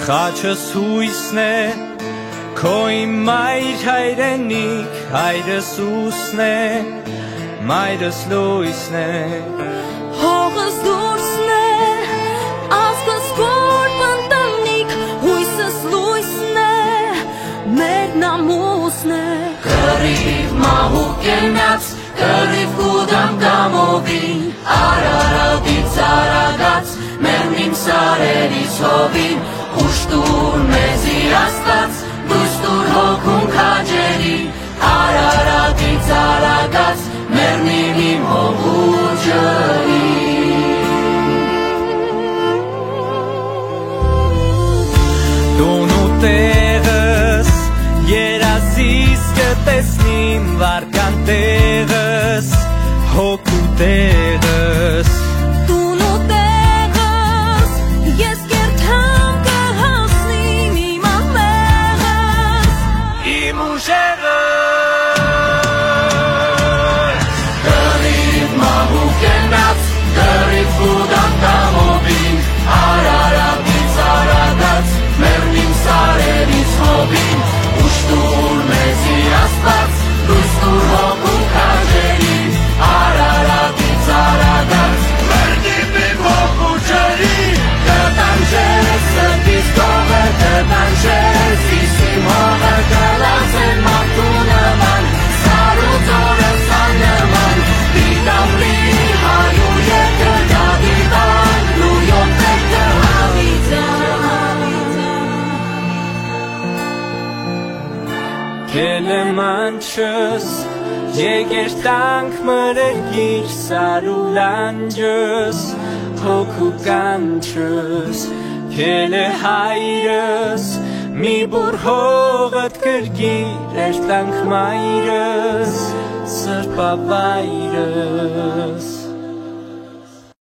Խաչս հույսն է Քո իմ մայր հայրենիք Հայրս ուսն է Մայրս լույսն է Հողս դուրսն է Ազգս կորբ ընտանիք Հույսս լույսն է Մեր նամուսն է Կռիվ մահու կենաց Կռիվ կուդամ կամովին Արարատից արագած Մերնիմ սարերից հովին Ուշտուր մեզի աստված Դուստուր հոգուն քաջերի Արարատից արագած Մերնիմ իմ հողու ջրի Տուն ու տեղս երազիս կտեսնիմ վարքան տեղս հոգու տեղս Տուն ու տեղս ես կերթամ կհասնիմ իմ ամեղս Իմ ուժեղս Կռիվ մահու կենաց Կռիվ կուդամ կամովին Արարատից արագած Մերնիմ սարերից հովին Ուշտուր մեզի աստված Դուստուր հոգու քաջերի Արարատից արագած Մերնիմ իմ հոգու ջրի Կտանջես սրտիս կողը Կտանջես իսիմ հողը Կլացեն մարդու նման Սարուց օրը սան նման Դիտամրի հայու երկը Դավիդան Լույոն տեկը Կելեմանչս Եգերտանք մրգիր սարուլանջս Հոգու կանչս Կելե հայրս Մի բուր հողըտ կրգիր Էրտանք մայրս Սրպավայրս